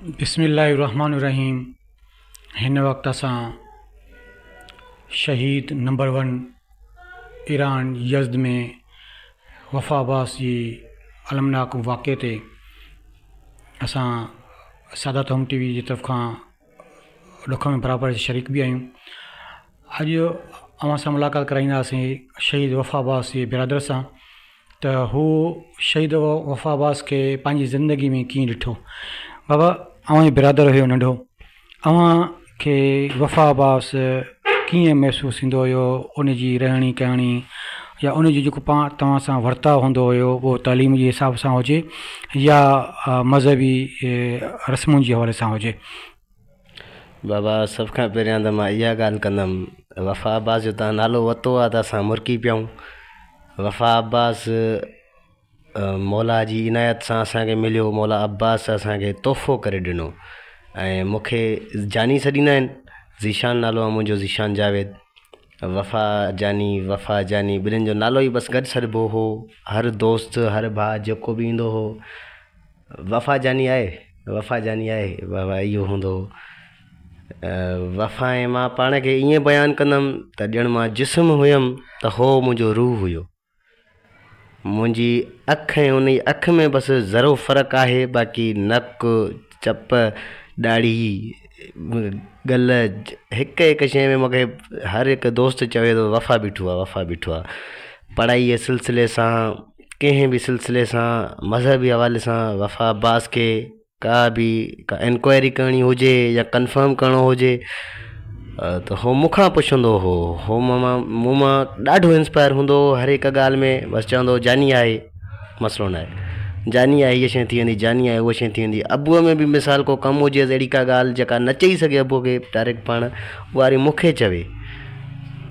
बिस्मिल्लाहिर्रहमानिर्रहीम। हिन वक्त असां शहीद नंबर 1 ईरान यज़्द में वफ़ा अब्बास जी अलमनाक वाक़े ते असां सादात होम टीवी जी तरफ़ खां ॾुख में बराबरि शरीक भी आहियूं। अॼु अवां सां मुलाक़ात कराईंदासीं शहीद वफ़ा अब्बास जे बिरादर सां त हू शहीद वफ़ा अब्बास खे पंहिंजी ज़िंदगी में कीअं ॾिठो। बाबा, अवां जो बिरादर हुयो नंढो, अवां खे वफ़ा अब्बास कीअं महसूसु थींदो हुयो? उन जी रहणी कहाणी या उन जो जेको तव्हां सां वर्ताव हूंदो हुयो उहो तालीम जे हिसाब सां हुजे या मज़हबी रस्मुनि जे हवाले सां हुजे। बाबा, सभ खां पहिरियां त मां इहा ॻाल्हि कंदुमि, वफ़ा अब्बास जो तव्हां नालो वरितो आहे त असां मुरकी पियूं। वफ़ा अब्बास मौला जी इनायत सां असांखे मिलियो। मौला अब्बास असांखे तोहफ़ो करे ॾिनो ऐं मूंखे जानी सॾींदा आहिनि। ज़ीशान नालो आहे मुंहिंजो, ज़ीशान जावेद। वफ़ा जानी ॿिन्हिनि जो नालो ई बसि गॾु छॾिबो हो। हर दोस्त, हर भाउ जेको बि ईंदो हो, वफ़ा जानी आहे बाबा, इहो हूंदो हो। वफ़ा ऐं मां पाण खे ईअं बयानु कंदुमि त ॼण मां जिस्म हुयुमि त हो मुंहिंजो रूह हुयो। मुंहिंजी अखि ऐं उन अखि में बसि ज़रो फ़र्क़ु आहे, बाक़ी नक, चप, ॾाढ़ी, गल, हिकु हिकु शइ में मूंखे हर हिकु दोस्त चवे थो वफ़ा बीठो आहे। पढ़ाई जे सिलसिले सां, कंहिं बि सिलसिले सां, मज़हबी हवाले सां वफ़ा अब्बास खे का इंक्वायरी करणी हुजे या कंफर्म करिणो हुजे त हो मूंखां पुछंदो हो। मूं मां ॾाढो इंस्पायर हूंदो हो हर हिकु ॻाल्हि में। बसि चवंदो हो जानी आहे, मसइलो न आहे, जानी आहे हीअ शइ थी वेंदी, जानी आहे उहा शइ थी वेंदी। अबूअ में बि मिसाल को कमु हुजे, अहिड़ी का ॻाल्हि जेका न चई सघे अबूअ खे डायरेक्ट पाण, उहा वरी मूंखे चवे।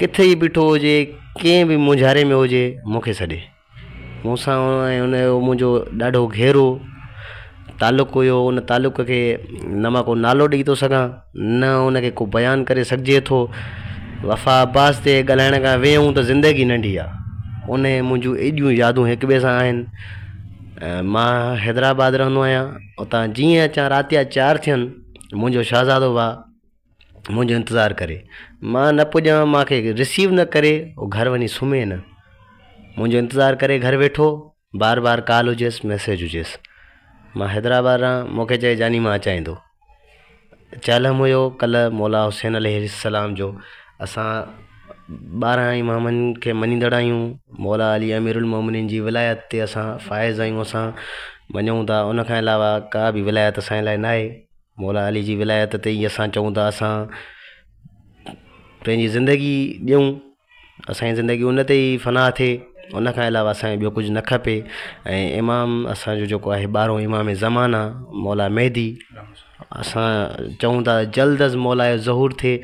किथे ई बीठो हुजे, कंहिं बि मुंझारे में हुजे, मूंखे सॾे। मूंसां ऐं उनजो मुंहिंजो ॾाढो गहिरो तालुक़ु हुयो। उन तालुक़ खे न मां को नालो ॾेई थो सघां, न उनखे को बयानु करे सघिजे थो। वफ़ा अब्बास ते ॻाल्हाइण खां वेहूं त ज़िंदगी नंढी आहे। उन मुंहिंजूं एॾियूं यादूं हिक ॿिए सां आहिनि। मां हैदराबाद रहंदो आहियां। उतां जीअं अचां राति जा 4 थियनि, मुंहिंजो शहज़ादो भाउ मुंहिंजो इंतज़ारु करे। मां न पुॼां, मूंखे रिसीव न करे, उहो घर वञी सुम्हे न, मुंहिंजो इंतज़ारु करे घर वेठो, बार बार कॉल हुजेसि, मैसेज हुजेसि। मां हैदराबाद रहां, मूंखे चए जानी मां अचां थो। चलम हुयो कल्ह मौला हुसैन अलैहिस्सलाम जो। असां 12 इमामनि खे मञींदड़ आहियूं। मौला अली अमीरुल मोमिनीन जी विलायत ते असां फ़ाइज़ आहियूं, असां मञूं था। उन खां अलावा का बि विलायत असांजे लाइ न आहे। मौला अली जी विलायत ते ई असां चऊं था असां पंहिंजी ज़िंदगी ॾियूं, असांजी ज़िंदगी उन ते ई फ़ना थिए। उन खां अलावा असांखे ॿियो कुझु न खपे। ऐं इमाम असांजो जेको आहे 12हों इमाम ज़माना मौला मेहदी, असां चऊं था जल्द अज़ मौला जो ज़हूर थिए।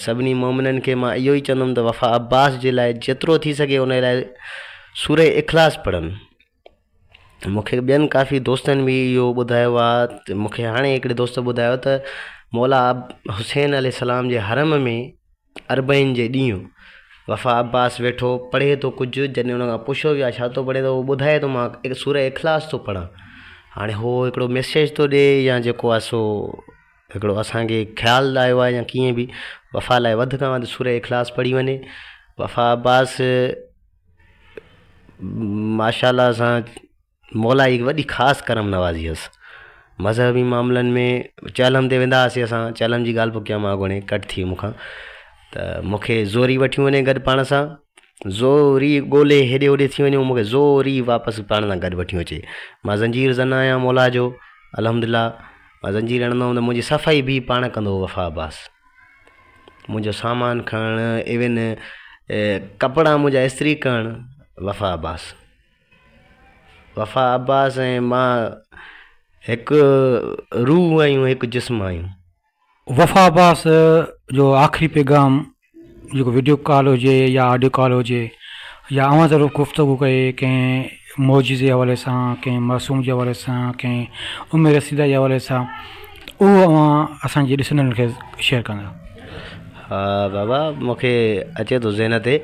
सभिनी मोमिननि खे मां इहो ई चवंदुमि त वफ़ा अब्बास जे लाइ जेतिरो थी सघे उन लाइ सूरह इख़लास पढ़नि। मूंखे ॿियनि काफ़ी दोस्तनि बि इहो ॿुधायो आहे। मूंखे हाणे हिकिड़े दोस्त ॿुधायो त मौला हुसैन अलैहिस्सलाम जे हरम में 40 जे ॾींहुं वफ़ा अब्बास वेठो पढ़े थो कुझु। जॾहिं उन खां पुछो वियो आहे छा थो पढ़े, त उहो ॿुधाए थो मां सूरह इख़लास थो पढ़ां। हाणे हो हिकिड़ो मैसेज थो ॾिए या जेको आहे सो हिकिड़ो असांखे ख़्यालु आयो आहे या कीअं बि, वफ़ा लाइ वधि खां वधि सूरह इख़लास पढ़ी वञे। वफ़ा अब्बास माशाअल्लाह सां मौला जी वॾी ख़ासि करम नवाज़ी हुअसि। मज़हबी मामलनि में चहलम ते वेंदा हुआसीं असां। चहलम जी ॻाल्हि पोइ कयां मां, अॻोणे कट थी मूंखां, त मूंखे ज़ोरी वठी वञे गॾु पाण सां, ज़ोरी ॻोल्हे हेॾे होॾे थी वञूं, मूंखे ज़ोरी वापसि पाण सां गॾु वठी अचे। मां ज़ंजीर ज़न आहियां मौला जो, अल्हम्दुलिल्लाह। मां ज़ंजीर हणंदो हुउमि त मुंहिंजी सफ़ाई बि पाण कंदो हो वफ़ा अब्बास। मुंहिंजो सामान खणणु, इवन कपिड़ा मुंहिंजा इस्त्री करणु, वफ़ा अब्बास ऐं मां हिकु रूह आहियूं, हिकु जिस्म आहियूं। वफ़ा अब्बास जो आख़िरी पैगाम जेको वीडियो कॉल हुजे या ऑडियो कॉल हुजे या अवां ज़रूरु गुफ़्तगू कए कंहिं मौजूज़े जे हवाले सां, कंहिं मासूम जे हवाले सां, कंहिं उमिरि रसीदा जे हवाले सां, उहो अवां असांजे ॾिसंदड़नि खे शेयर कंदा? हा बाबा, मूंखे अचे थो ज़हन ते।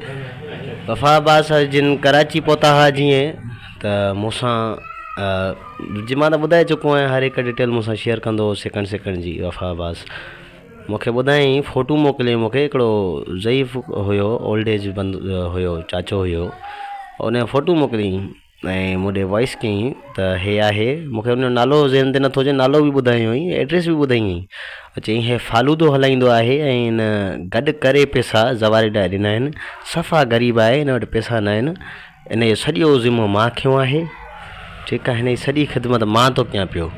वफ़ा अब्बास जिन कराची पहुता हुआ जीअं, त मूंसां जी मां त ॿुधाए चुको आहियां, हर हिकु डिटेल मूंसां शेयर कंदो सेकंड सेकंड जी। वफ़ा अब्बास मूंखे ॿुधाईं, फ़ोटू मोकिलियईं मूंखे, हिकिड़ो ज़ईफ़ हुयो, ओल्ड एज बंदि हुयो, चाचो हुयो, उन फ़ोटू मोकिलियईं ऐं मूं ॾे वॉइस कयईं त हे आहे। मूंखे उनजो नालो ज़हन ते नथो अचे, नालो बि ॿुधायो हुई, एड्रेस बि ॿुधाईं। चईं हे फालूदो हलाईंदो आहे ऐं हिन गॾु करे पैसा ज़वारिडा ॾिना आहिनि, सफ़ा ग़रीब आहे, हिन वटि पैसा न आहिनि, इन जो सॼो ज़िम्मो मां खयों आहे। ठीकु आहे, हिन जी सॼी ख़िदमत मां थो कयां पियो।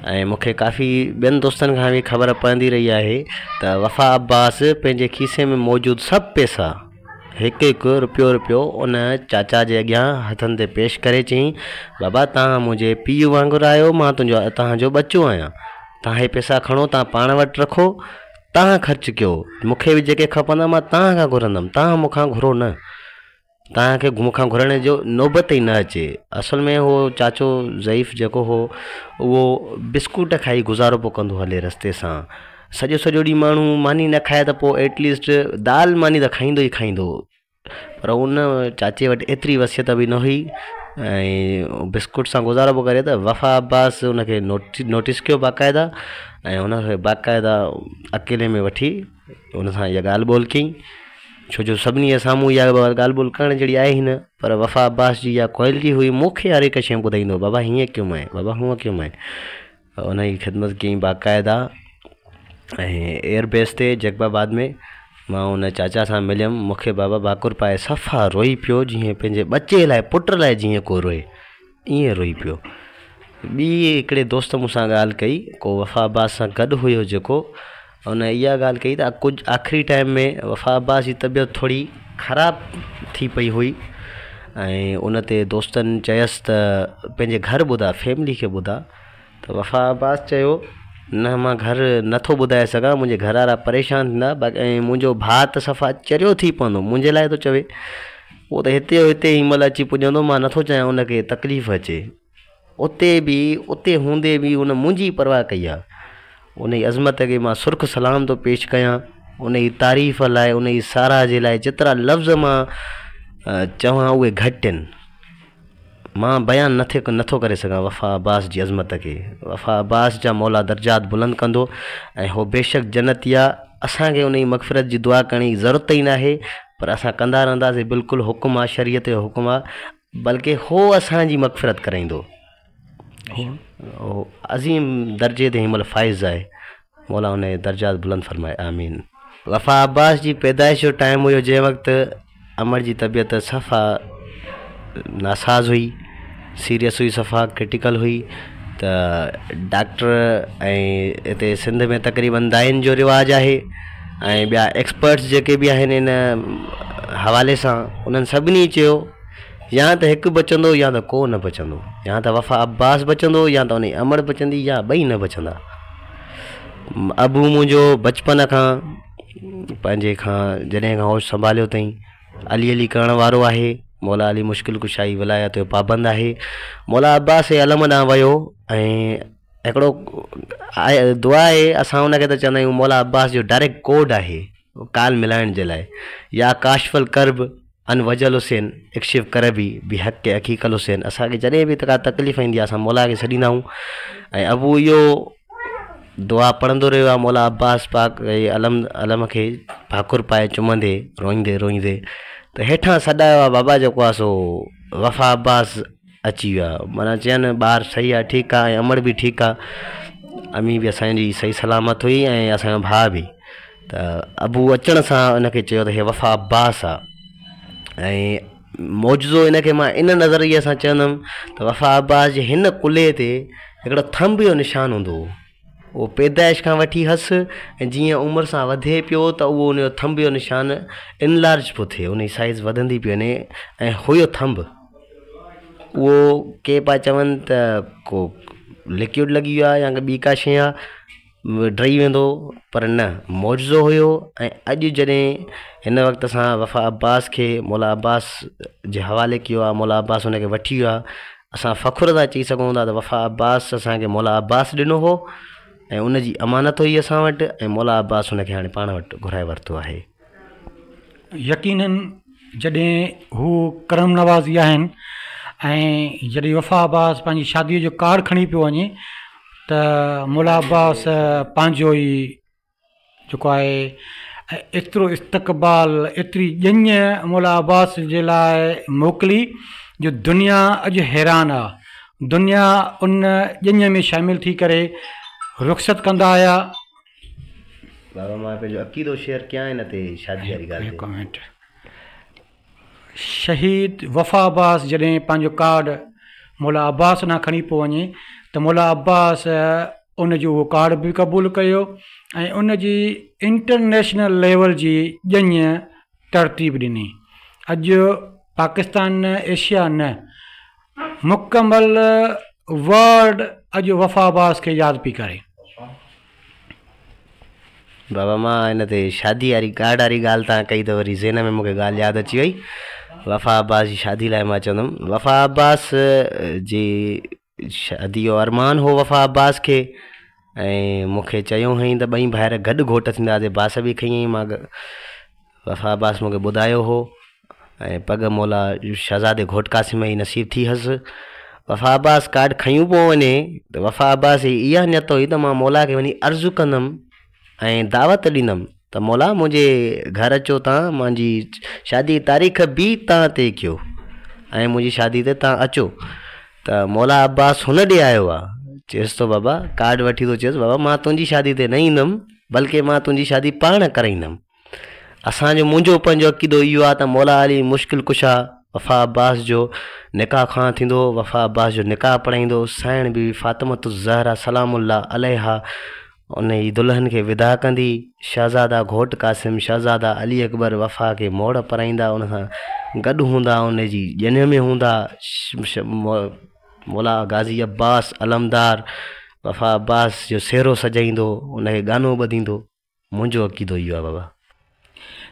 ऐं मूंखे काफ़ी ॿियनि दोस्तनि खां बि ख़बर पवंदी रही आहे त वफ़ा अब्बास पंहिंजे खीसे में मौजूदु सभु पैसा, हिकु हिकु रुपयो उन चाचा जे अॻियां हथनि ते पेश करे चयईं, बाबा तव्हां मुंहिंजे पीउ वांगुरु आहियो, मां तव्हांजो बच्चो आहियां, तव्हां हे पैसा खणो, तव्हां पाण वटि रखो, तव्हां ख़र्चु कयो, मूंखे बि जेके खपंदा मां तव्हां खां घुरंदुमि, तव्हां मूंखां घुरो न, तव्हांखे मूंखां घुरण जो नौबत ई न अचे। असल में उहो चाचो ज़ईफ़ जेको हो, उहो बिस्कुट खाई गुज़ारो पियो कंदो हले रस्ते सां। सॼो ॾींहुं माण्हू मानी न खाए त पोइ एटलीस्ट दाल मानी त खाईंदो ई खाईंदो, पर उन चाचे वटि एतिरी वसियत बि न हुई ऐं बिस्कुट सां गुज़ारो पियो करे। त वफ़ा अब्बास उनखे नोटिस कयो बाक़ाइदा, ऐं उनखे बाक़ाइदा अकेले में वठी उन सां इहा ॻाल्हि ॿोल कयईं, छो जो सभिनी जे साम्हूं इहा ॻाल्हि ॿोल करण जहिड़ी आहे ई न, पर वफ़ा अब्बास जी इहा क्वालिटी हुई, मूंखे हर हिकु शइ ॿुधाईंदो, बाबा हीअं कयो मैं, बाबा हूअं कयो मैं। उन जी ख़िदमत कयईं बाक़ाइदा। ऐं एयरबेस ते जगबाबाद में मां उन चाचा सां मिलियमि, मूंखे बाबा बाकुर पाए सफ़ा रोई पियो, जीअं पंहिंजे बचे लाइ, पुट लाइ जीअं को रोए, ईअं रोई पियो। ॿी हिकिड़े दोस्त मूंसां ॻाल्हि कई, को वफ़ा अब्बास सां गॾु हुयो जेको, उन इहा ॻाल्हि कई त कुझु आख़िरी टाइम में वफ़ा अब्बास जी तबियत थोरी ख़राबु थी पई हुई ऐं उन ते दोस्तनि चयसि त पंहिंजे घर ॿुधा, फैमिली खे ॿुधा। त वफ़ा अब्बास चयो, न मां घर नथो ॿुधाए सघां, मुंहिंजे घर वारा परेशान थींदा, ऐं मुंहिंजो भाउ त सफ़ा चरियो थी पवंदो, मुंहिंजे लाइ थो चवे, उहो त हिते हिनमहिल अची पुॼंदो, मां नथो चाहियां उनखे तकलीफ़ अचे। उते हूंदे बि उन मुंहिंजी परवाह कई आहे, उन जी अज़मत खे मां सुर्ख़ सलाम थो पेश कयां, उन जी तारीफ़ लाइ, उन जी साराह जे लाइ जेतिरा लफ़्ज़ मां चवां उहे घटि आहिनि, मां बयानु नथो करे सघां वफ़ा अब्बास जी अज़मत खे। वफ़ा अब्बास जा मौला दर्जात बुलंद कंदो ऐं हो बेशक जन्नती आहे। असांखे उन जी मग़फ़िरत जी दुआ करण जी ज़रूरत ई न आहे, पर असां कंदा रहंदासीं, बिल्कुलु हुकुम आहे, शरीयत जो हुकुम आहे, बल्कि हो असांजी मग़फ़िरत कराईंदो, अज़ीम दर्जे ते हिनमहिल फ़ाइज़ आहे, मौला उन जे दर्जात बुलंद फरमाए, आमीन। वफ़ा अब्बास जी पैदाइश जो टाइम हुयो जंहिं वक़्तु अमर जी तबियत सफ़ा नासाज़ हुई, सीरियस हुई, सफ़ा क्रिटिकल हुई। त डॉक्टर ऐं हिते सिंध में तक़रीबन दाइन जो रिवाजु आहे ऐं ॿिया एक्सपर्ट्स जेके बि आहिनि इन हवाले सां, उन्हनि सभिनी चयो या त हिकु बचंदो या त को न बचंदो, या त वफ़ा अब्बास बचंदो या त उन जी अमर बचंदी, या ॿई न बचंदा। अबू मुंहिंजो बचपन खां पंहिंजे जॾहिं खां होश संभालियो अथई, अली करण वारो आहे, मौला अली मुश्किल कुशाई विलायत जो पाबंद आहे। मौला अब्बास जे अलम ॾांहुं वियो ऐं हिकिड़ो दुआ आहे, असां उनखे त चवंदा आहियूं मौला अब्बास जो डायरेक्ट कोड आहे काल मिलाइण जे लाइ, या काशफल करब अन वजल हुसैन इक्शिफ करबी बि हक़ के हक़ीक़ल हुसैन। असांखे जॾहिं बि का तकलीफ़ ईंदी आहे असां मौला खे छॾींदा आहियूं ऐं अबू इहो दुआ पढ़ंदो रहियो आहे, मौला अब्बास पाक अलम खे भाकुर पाए चुमंदे रोईंदे त हेठां सॾायो आहे बाबा जेको आहे सो वफ़ा अब्बास अची वियो आहे, माना चयनि ॿारु सही आहे, ठीकु आहे, ऐं अमर बि ठीकु आहे, अमी बि असांजी सही सलामत हुई ऐं असांजो भाउ बि। त अबू अचण सां उनखे चयो त हे वफ़ा अब्बास आहे। ऐं मौजूज़ो इनखे मां इन नज़रिए सां चवंदुमि त वफ़ा अब्बास जे हिन कुल्हे ते हिकिड़ो थंब जो निशान हूंदो हो, उहो पैदाइश खां वठी हसि ऐं जीअं उमिरि सां वधे पियो त उहो उनजो थंब जो निशान इनलार्ज पियो थिए, उन जी साइज़ वधंदी पई वञे ऐं हुयो थंब उहो के पिया चवनि त को लिक्विड लॻी वियो आहे या ॿी का शइ आहे, डही वेंदो, पर न, मौजूज़ो हुयो। ऐं अॼु जॾहिं हिन वक़्तु असां वफ़ा अब्बास खे मौला अब्बास जे हवाले कयो आहे, मौला अब्बास उनखे वठी वियो आहे, असां फ़ख़ुर सां चई सघूं था त वफ़ा अब्बास असांखे मौला अब्बास ॾिनो हो ऐं उनजी अमानत हुई असां वटि, ऐं मौला अब्बास उनखे हाणे पाण वटि घुराए वरितो आहे। यकीनन जॾहिं हू करम नवाज़ी आहिनि ऐं जॾहिं वफ़ा अब्बास पंहिंजी शादीअ जो कार्ड खणी पियो वञे त मौला अब्बास पंहिंजो ई जेको आहे एतिरो इस्तक़बाल एतिरी ॼञ मौला अब्बास जे लाइ मोकिली जो दुनिया अॼु हैरान आहे। दुनिया उन ॼञ में शामिलु थी करे रुख़सत कंदा आया। बाबा मां पंहिंजो अक़ीदो शेयर कयां हिन ते शादी वारी ॻाल्हि ते। कमेंट शहीद वफ़ा अब्बास जॾहिं पंहिंजो कार्ड मौला अब्बास न खणी पियो वञे त मौला अब्बास उन जो उहो कार्ड बि क़बूलु कयो ऐं उन जी इंटरनेशनल लेवल जी ॼञ तरतीब ॾिनी। अॼु पाकिस्तान न एशिया न मुकमल वर्ल्ड अॼु वफ़ा अब्बास खे यादि पई करे। बाबा मां हिन ते शादी वारी कार्ड वारी ॻाल्हि तव्हां कई त वरी ज़हन में मूंखे ॻाल्हि यादि अची वई। वफ़ा अब्बास जी शादी लाइ मां चवंदुमि वफ़ा अब्बास जी शादी जो अरमान हो वफ़ा अब्बास खे ऐं मूंखे चयो हुई त ॿई भाइर गॾु घोट थींदासीं। बास बि खई हुई मां वफ़ा अब्बास मूंखे ॿुधायो हो ऐं पग मौला शहज़ादे घोट क़ासिम ई नसीब थी हुअसि। वफ़ा अब्बास कार्ड खयूं पियो वञे त वफ़ा अब्बास जी इहा नियत हुई त मां मौला खे वञी अर्ज़ु कंदुमि ऐं दावत ॾींदुमि त मौला मुंहिंजे घर अचो तव्हां, मुंहिंजी शादी तारीख़ बि तव्हां तय कयो ऐं मुंहिंजी शादी ते तव्हां अचो। त मौला अब्बास हुन ॾे आयो आहे, चएसि थो बाबा कार्ड वठी थो चएसि बाबा मां तुंहिंजी शादी ते न ईंदुमि बल्कि मां तुंहिंजी शादी पाण कराईंदुमि। असांजो मुंहिंजो पंहिंजो अक़ीदो इहो आहे त मौला अली मुश्किल कुशा वफ़ा अब्बास जो निकाह खां थींदो, वफ़ा अब्बास जो निकाह पढ़ाईंदो। साइण बि फ़ातिमतु ज़हरा सलामुल्लाह अलैहा उन जी दुल्हन खे विदा कंदी। शहज़ादा घोट क़ासिम शहज़ादा अली अकबर वफ़ा खे मोड़ पराईंदा, उन सां गॾु हूंदा, उन जी ॼञ में हूंदा। मौला गाज़ी अब्बास अलमदार वफ़ा अब्बास जो सेहरो सजाईंदो, उनखे गानो ॿधींदो। मुंहिंजो अक़ीदो इहो आहे बाबा।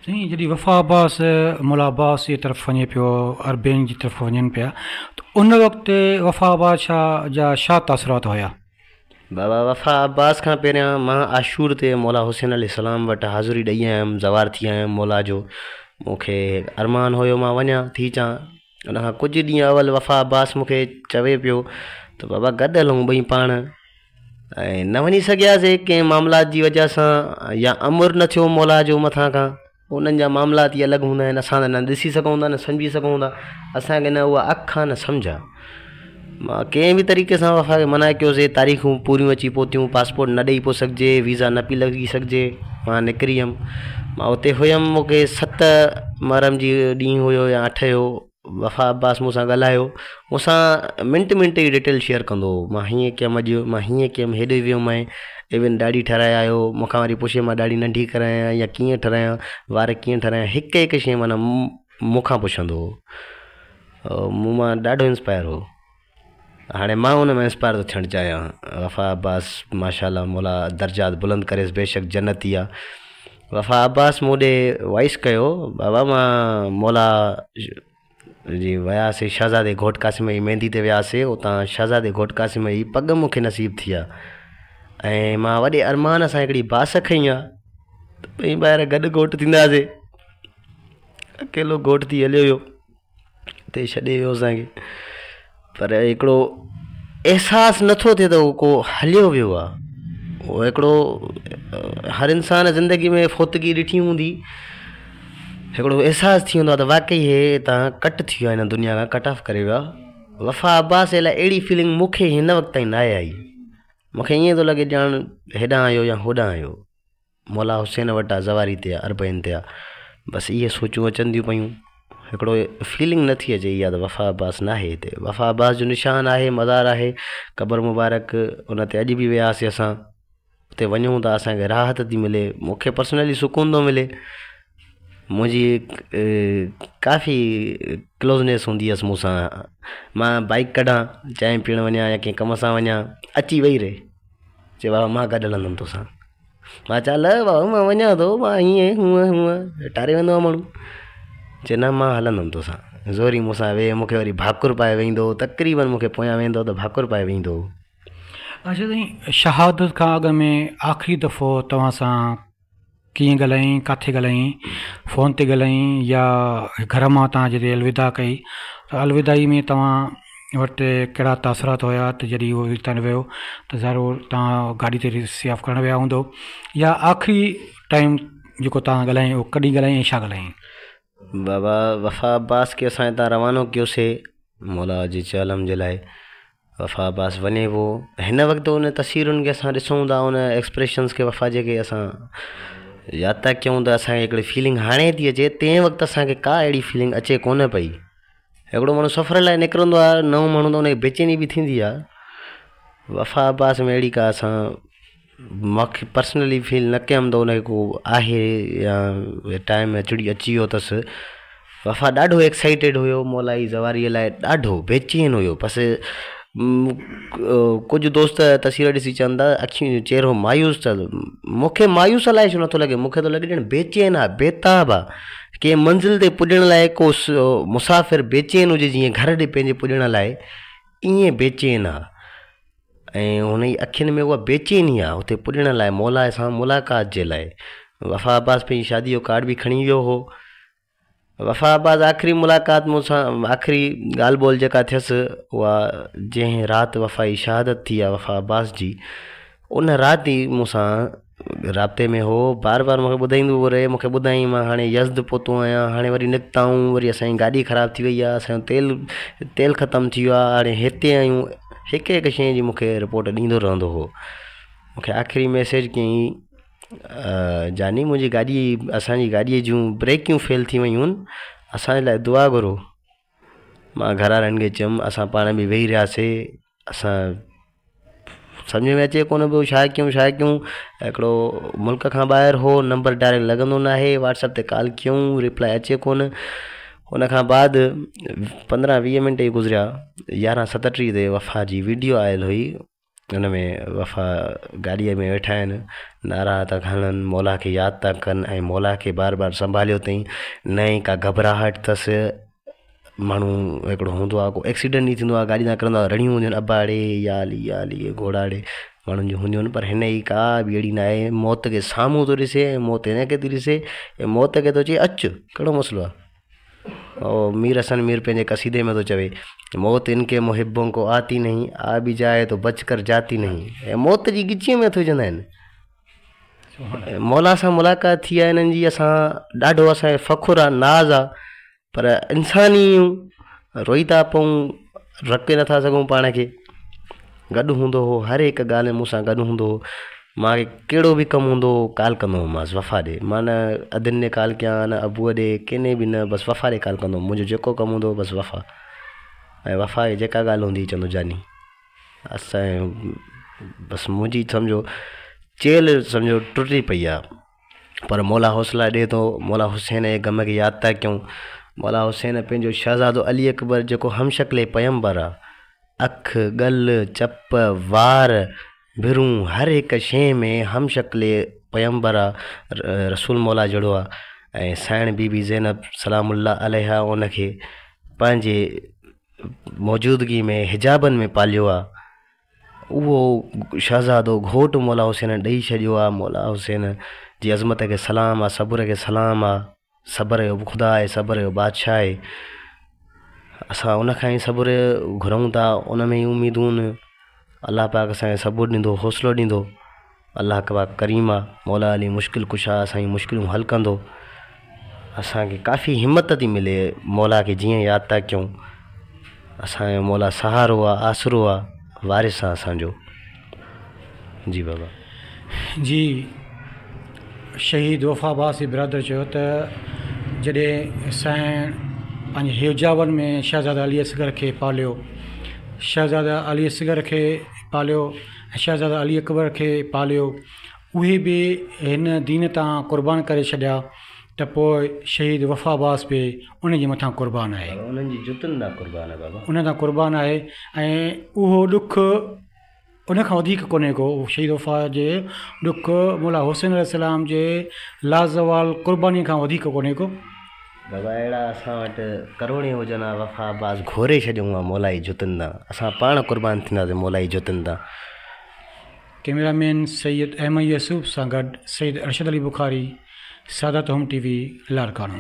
साईं जॾहिं वफ़ा अब्बास मौला अब्बास जी तरफ़ वञे पियो, अरबेन जी तरफ़ वञनि पिया त उन वक़्तु वफ़ा अब्बास जा छा तासुरात हुया? बाबा वफ़ा अब्बास खां पहिरियां मां आशूर ते मौला हुसैन अलैहिस्सलाम वटि हाज़ुरी ॾेई आयुमि, ज़वार थी आयुमि मौला जो। मूंखे अरमान हुयो मां वञा थी अचां। उन खां कुझु ॾींहं अवल वफ़ा अब्बास मूंखे चवे पियो त बाबा गॾु हलूं ॿई पाण, ऐं न वञी सघियासीं कंहिं मामलात जी वजह सां, या अमुर न थियो मौला जो मथां खां। उन्हनि जा मामलात ई अलॻि हूंदा आहिनि, असां त न ॾिसी सघूं था न सम्झी सघूं था, असांखे न उहा अखि आहे न सम्झ आहे। मां कंहिं बि तरीक़े सां वफ़ा खे मना कयोसीं, तारीख़ूं पूरियूं अची पहुतियूं, पासपोर्ट न ॾेई पियो सघिजे, वीज़ा न पई लॻी सघिजे। मां निकिरी वियुमि, मां उते हुयुमि, मूंखे 7 मुहर्रम जी ॾींहुं हुयो या 8 जो वफ़ा अब्बास मूंसां ॻाल्हायो, मूंसां मिंट मिंट जी डिटेल शेयर कंदो हो। मां हीअं कयुमि अॼु, मां हीअं कयुमि, हेॾे वियुमि ऐं इवन ॾाढी ठाराए आयो, मूंखां वरी पुछे मां ॾाढी नंढी करायां या कीअं ठारायां, वार कीअं ठारायां, हिकु हिकु शइ माना मूंखां पुछंदो हो। मूं मां ॾाढो इंस्पायर हो। हाणे मां हुन में इंस्पायर थो थियणु चाहियां। वफ़ा अब्बास माशाल्लाह मौला दर्जात बुलंद करेसि, बेशक जन्नती आहे। वफ़ा अब्बास मूं ॾे वॉइस कयो बाबा मां मौला जी वियासीं शहज़ादे घोट क़ासिम जी मेहंदी ते वियासीं, उतां शहज़ादे घोट क़ासिम जी पग मूंखे नसीब थी आहे, ऐं मां वॾे अरमान सां हिकिड़ी बास खई आहे त ॿई ॿाहिरि गॾु घोट थींदासीं। अकेलो घोट थी हलियो हुयो, हिते छॾे वियो असांखे, पर हिकिड़ो अहसासु नथो थिए त उहो को हलियो वियो आहे। उहो हिकिड़ो हर इंसान ज़िंदगी में फ़ौतगी ॾिठी हूंदी, हिकिड़ो अहसासु थी वेंदो आहे त वाक़ई हे तव्हां कट थी वियो आहे, हिन दुनिया खां कट ऑफ करे वियो आहे। वफ़ा अब्बास लाइ अहिड़ी फीलिंग मूंखे हिन वक़्त ताईं न आहे आई। मूंखे ईअं थो लॻे ॼाण हेॾां आयो या होॾां आयो, मौला हुसैन वटि आहे, ज़वारी ते आहे, अरबईन ते आहे, बसि इहे सोचूं अचनि थियूं पियूं। हिकिड़ो फीलिंग नथी अचे इहा त वफ़ा अब्बास न आहे हिते। वफ़ा अब्बास जो निशान आहे, मज़ार आहे, क़बर मुबारक, उन ते अॼु बि वियासीं असां। उते वञूं त असांखे राहत थी मिले, मूंखे पर्सनली सुकून थो मिले। मुंहिंजी काफ़ी क्लोज़नेस हूंदी हुअसि मूंसां। मां बाइक कढां, चांहि पीअणु वञा या कंहिं कम सां वञा, अची वेही रहे, चए बाबा मां गॾु हलंदुमि तोसां। मां चवां ल बाबा मां वञा थो, मां हीअं हूअं हूअं टारे वेंदो आहे माण्हू। चए न मां हलंदुमि तोसां, ज़ोरी मूंसां वेह, मूंखे वरी भाकुर पाए वेंदो, तक़रीबन मूंखे पोयां वेंदो त भाकुर पाए वेंदो। अच्छा साईं, शहादत खां अॻु में आख़िरी दफ़ो तव्हां सां कीअं ॻाल्हाईं, किथे ॻाल्हाईं, फ़ोन ते ॻाल्हाईं या घर मां तव्हां जॾहिं अलविदा कई अलविदाई में तव्हां वटि कहिड़ा तासरात हुया त जॾहिं उहो हितां वियो त ज़रूरु तव्हां गाॾी ते रिसीव करणु विया हूंदो, या आख़िरी टाइम जेको तव्हां ॻाल्हाईं उहो कॾहिं ॻाल्हाईं ऐं छा ॻाल्हाईं? बाबा वफ़ा अब्बास खे असां हितां रवानो कयोसीं मौला जे चलम जे लाइ। वफ़ा अब्बास वञे पियो, हिन वक़्तु उन तस्वीरुनि खे असां ॾिसूं था, उन एक्सप्रेशन्स खे वफ़ा जेके असां यादि था कयूं त असांखे हिकिड़ी फीलिंग हाणे थी अचे, तंहिं वक़्तु असांखे का अहिड़ी फीलिंग अचे कोन पई। हिकिड़ो माण्हू सफ़र लाइ निकिरंदो आहे, नओं माण्हू त उनखे बेचैनी बि थींदी आहे। वफ़ा अब्बास में अहिड़ी का असां मूंखे पर्सनली फील न कयमि त उनखे को आहे या टाइम अचड़ी अची वियो अथसि। वफ़ा ॾाढो एक्साइटेड हुयो मौला जी ज़वारीअ लाइ, ॾाढो बेचैन हुयो। बसि कुझु दोस्त तस्वीर ॾिसी चवनि था अखियूं चहिरो मायूस अथसि। मूंखे मायूस अलाए छो नथो लॻे, मूंखे थो लॻे ॼण बेचैन आहे, बेताब आहे। कंहिं मंज़िल ते पुॼण लाइ को मुसाफ़िर बेचैन हुजे, जीअं घर ॾे पंहिंजे पुॼण लाइ, ईअं बेचैन आहे। ऐं हुन जी अखियुनि में उहा बेचैनी आहे हुते पुॼण लाइ, मौला सां मुलाक़ात जे लाइ। वफ़ा अब्बास पंहिंजी शादी जो कार्ड बि खणी वियो हो। वफ़ा अब्बास आख़िरी मुलाक़ात मूंसां, आख़िरी ॻाल्हि ॿोल जेका थियसि उहा जंहिं राति वफ़ा जी शहादत थी आहे वफ़ा अब्बास जी, उन राति ई मूंसां राब्ते में हो। बार बार मूंखे ॿुधाईंदो रहे, मूंखे ॿुधाईं मां हाणे यज़्द पहुतो आहियां, हाणे वरी निकिताऊं, वरी असांजी गाॾी ख़राबु थी वई आहे, असांजो तेल ख़तमु थी वियो आहे, हाणे हिते आहियूं। हिकु हिकु शइ जी मूंखे रिपोर्ट ॾींदो रहंदो हो। मूंखे आख़िरी मैसेज कयईं, जानी मुंहिंजी गाॾी, असांजी गाॾीअ जूं ब्रेकियूं फेल थी वियूं आहिनि, असांजे लाइ दुआ घुरो। मां घर वारनि खे चयुमि, असां पाण बि वेही रहियासीं, असां सम्झ में अचे कोन पियो छा कयूं। हिकिड़ो मुल्क खां ॿाहिरि हो, नंबर डायरेक्ट लॻंदो न आहे, व्हाट्सअप ते कॉल कयूं, रिप्लाई अचे कोन। हुन खां बाद 15-20 मिंट ई गुज़रिया, 11:37 ते वफ़ा जी वीडियो आयल हुई। हुन में वफ़ा गाॾीअ में वेठा आहिनि, नारा था खणनि, मौला खे यादि था कनि ऐं मौला खे बार बार संभालियो अथई। न ई का घबराहट अथसि। माण्हू हिकिड़ो हूंदो आहे, को एक्सीडेंट ई थींदो आहे, गाॾी सां किरंदो आहे, रड़ियूं हूंदियूं आहिनि, अबाड़े याली घोड़ाड़े माण्हुनि जूं हूंदियूं आहिनि, पर हिन जी का बि अहिड़ी न आहे। मौत खे साम्हूं थो ॾिसे ऐं मौत हिनखे थी ॾिसे ऐं मौत खे थो चए अचु, कहिड़ो मसइलो आहे। और मीर हसन मीर पंहिंजे क़सीदे में थो चवे, मौत इनके मुहिबों को आती नहीं, आ भी जाए तो बच कर जाती नहीं। ऐं मौत जी गिचीअ में थो चवंदा आहिनि। मौला सां मुलाक़ात थी आहे हिननि जी, असां ॾाढो असांखे फ़ख़ुरु आहे, नाज़ आहे, पर इंसानी रोई था पऊं, रखे नथा सघूं पाण खे। गॾु हूंदो हो, हर हिकु ॻाल्हि में मूंसां गॾु हूंदो हो। मूंखे कहिड़ो बि कमु हूंदो हो, कॉल कंदो हुउमांसि वफ़ा ॾे। मां न अदिन ॾे कॉल कयां, न अबूअ ॾे, कंहिं बि न, बसि वफ़ा ॾे कॉल कंदो हुउमि। मुंहिंजो जेको कमु हूंदो बसि वफ़ा, ऐं वफ़ा जी जेका ॻाल्हि हूंदी चवंदो जानी। असांजो बसि मुंहिंजी सम्झो चेल सम्झो टुटी पई आहे, पर मौला हौसला ॾिए थो। मौला हुसैन जे ग़म खे यादि था कयूं। मौला हुसैन पंहिंजो शहज़ादो अली अकबर जेको हमशक्ले पैगंबर आहे, अखि, ॻल, चप, वार, भिरूं, हर हिकु शइ में हमशक्ले पैगंबर आहे, रसूल मौला जहिड़ो आहे। ऐं साइण बीबी ज़ैनब सलामुल्लाह अलैहा उनखे पंहिंजे मौजूदगी में हिजाबनि में पालियो आहे। उहो शहज़ादो घोटु मौला हुसैन ॾेई छॾियो आहे। मौला हुसैन जी अज़मत खे सलाम आहे, सब्र खे सलाम आहे। सब्र जो ख़ुदा आहे, सब्र जो बादशाह आहे। असां उन खां ई सब्र घुरूं था, उन में ई उमीदूं आहिनि। अलाह पाक असांखे सब्र ॾींदो, हौसलो ॾींदो। अलाह पाक करीम आहे, मौला अली मुश्किल कुशा, असांजी मुश्किलूं हल कंदो। असांखे काफ़ी हिमत थी मिले मौला खे जीअं यादि था कयूं। असांजो मौला सहारो आहे, आसरो आहे, वारिस आहे असांजो। जी बाबा जी। शहीद वफ़ा अब्बास जी बिरादर चयो त जॾहिं साईं पंहिंजे हिजाबनि में शहज़ादा अली असगर खे पालियो, शहज़ादा अली असगर खे पालियो ऐं शहज़ादा अली अकबर खे पालियो, उहे बि हिन दीन तां क़ुर्बान करे छॾिया, त पोइ शहीद वफ़ा अब्बास बि उन जे मथां क़ुर्बान आहे, उन्हनि जी जुतनि तां क़ुर्बान आहे बाबा, उन तां क़ुर्बान आहे। ऐं उहो ॾुखु उन खां वधीक कोन्हे को, शहीद वफ़ा जे ॾुखु मौला हुसैन अलैहिस्सलाम जे लाज़वाल क़ुर्बानी खां वधीक कोन्हे को। बाबा अहिड़ा असां वटि करोड़े हुजनि हा, वफ़ा अब्बास घोरे छॾियूं आहे मौला जी जुतनि तां, असां पाण क़ुर्बान थींदासीं मौला जी जुतनि तां। कैमरामैन सैयद अहमद यूसुफ सां गॾु सैयद अरशद अली बुखारी, सादात होम TV, लाड़कानो।